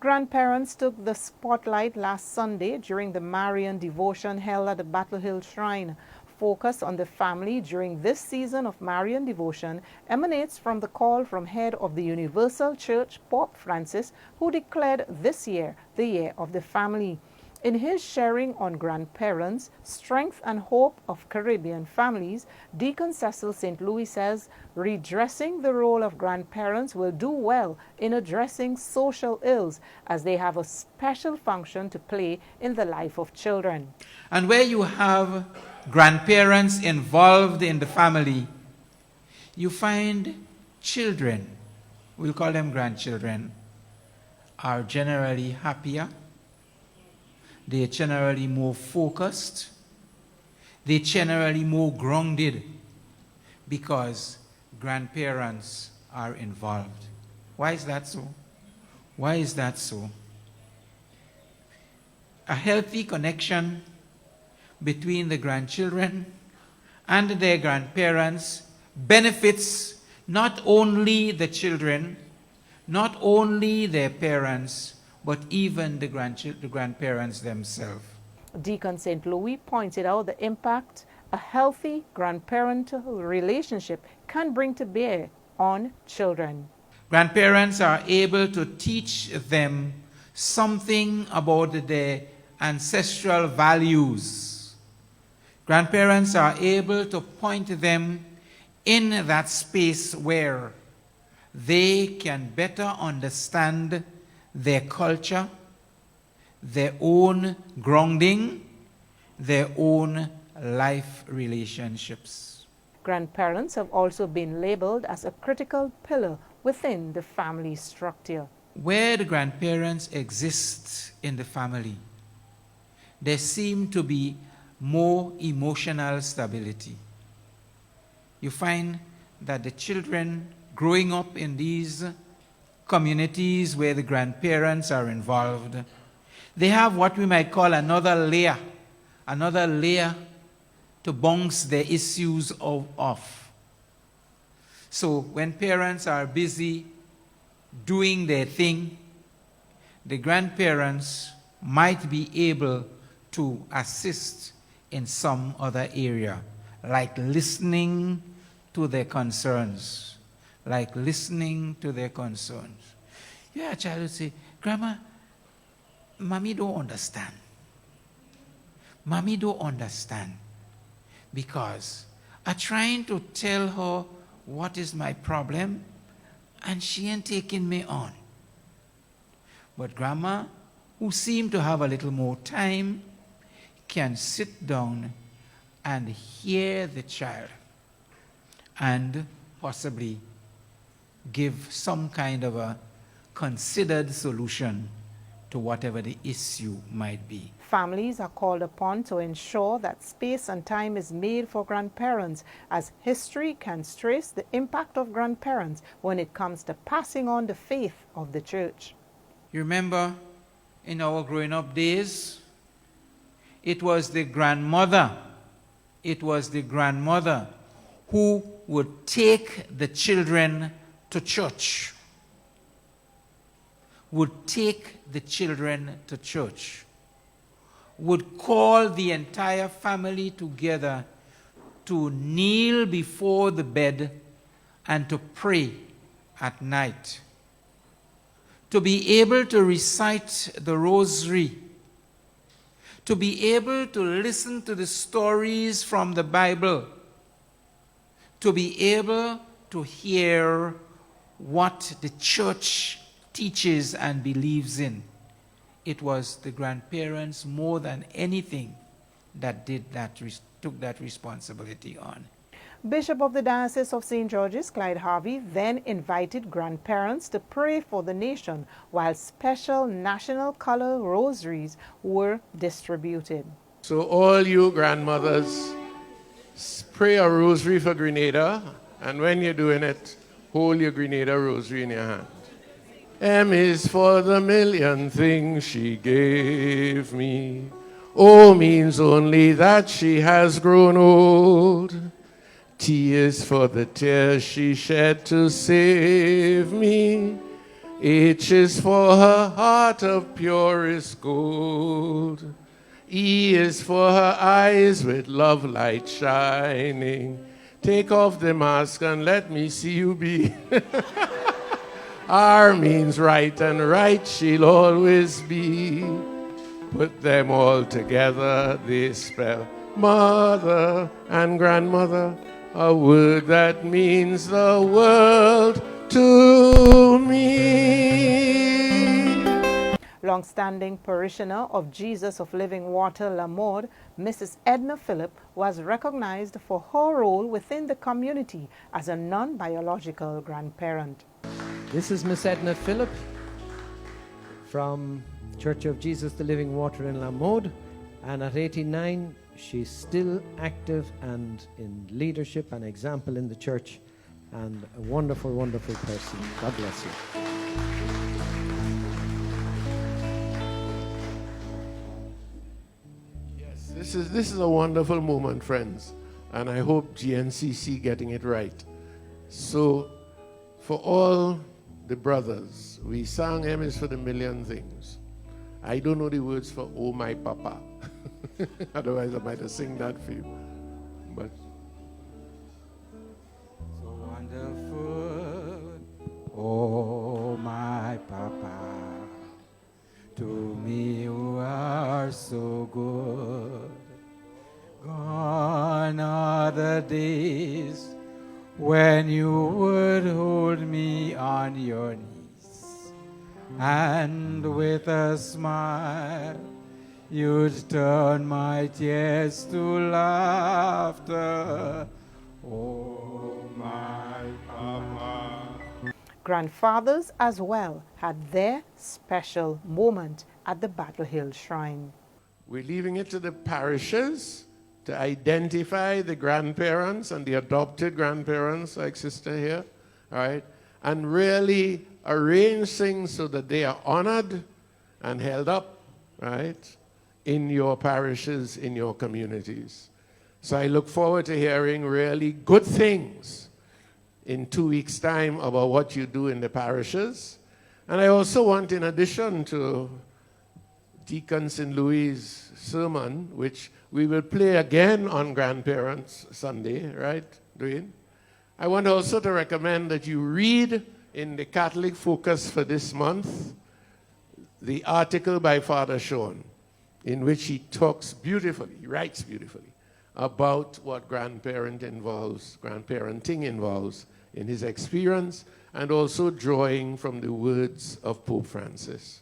Grandparents took the spotlight last Sunday during the Marian devotion held at the Battle Hill Shrine. Focus on the family during this season of Marian devotion emanates from the call from head of the Universal Church, Pope Francis, who declared this year the year of the family. In his sharing on grandparents, strength and hope of Caribbean families, Deacon Cecil St. Louis says redressing the role of grandparents will do well in addressing social ills as they have a special function to play in the life of children. And where you have grandparents involved in the family, you find children, we'll call them grandchildren, are generally happier. They're generally more focused. They're generally more grounded because grandparents are involved. Why is that so? Why is that so? A healthy connection between the grandchildren and their grandparents benefits not only the children, not only their parents, but even the grandparents themselves. Deacon St. Louis pointed out the impact a healthy grandparental relationship can bring to bear on children. Grandparents are able to teach them something about their ancestral values. Grandparents are able to point them in that space where they can better understand their culture, their own grounding, their own life relationships. Grandparents have also been labeled as a critical pillar within the family structure. Where the grandparents exist in the family, there seems to be more emotional stability. You find that the children growing up in these communities where the grandparents are involved, they have what we might call another layer to bounce their issues off. So when parents are busy doing their thing, the grandparents might be able to assist in some other area, like listening to their concerns. Yeah, a child would say, Grandma, Mommy don't understand. Mommy don't understand. Because I'm trying to tell her what is my problem, and she ain't taking me on. But Grandma, who seem to have a little more time, can sit down and hear the child and possibly give some kind of a considered solution to whatever the issue might be. Families are called upon to ensure that space and time is made for grandparents, as history can trace the impact of grandparents when it comes to passing on the faith of the church. You remember in our growing up days, it was the grandmother who would take the children to church. Would call the entire family together to kneel before the bed and to pray at night. To be able to recite the rosary. To be able to listen to the stories from the Bible. To be able to hear what the church teaches and believes in. It was the grandparents more than anything that took that responsibility on. Bishop of the Diocese of St. George's, Clyde Harvey, then invited grandparents to pray for the nation while special national color rosaries were distributed. So all you grandmothers, pray a rosary for Grenada, and when you're doing it, hold your Grenada rosary in your hand. M is for the million things she gave me. O means only that she has grown old. T is for the tears she shed to save me. H is for her heart of purest gold. E is for her eyes with love light shining. Take off the mask and let me see you be. R means right, and right she'll always be. Put them all together, they spell mother and grandmother, a word that means the world to me. Long-standing parishioner of Jesus of Living Water, Lamode, Mrs. Edna Phillip, was recognized for her role within the community as a non-biological grandparent. This is Miss Edna Phillip from Church of Jesus the Living Water in Lamode, and at 89 she's still active and in leadership and example in the church, and a wonderful, wonderful person. God bless you. This is a wonderful moment, friends, and I hope GNCC getting it right. So, for all the brothers, we sang M is for the Million Things. I don't know the words for Oh My Papa. Otherwise, I might have sing that for you. But So wonderful, oh my Papa, to me you are so good. Gone are the days when you would hold me on your knees, and with a smile you'd turn my tears to laughter. Oh, my Papa. Grandfathers as well had their special moment at the Battle Hill Shrine. we're leaving it to the parishes to identify the grandparents and the adopted grandparents, like sister here, all right, and really arrange things so that they are honored and held up, right, in your parishes, in your communities. So I look forward to hearing really good things in 2 weeks' time about what you do in the parishes. And I also want, in addition to Deacon St. Louis' sermon, which we will play again on Grandparents Sunday, right, Dwayne? I want also to recommend that you read in the Catholic Focus for this month the article by Father Sean, in which he talks beautifully, he writes beautifully, about what grandparenting involves in his experience, and also drawing from the words of Pope Francis.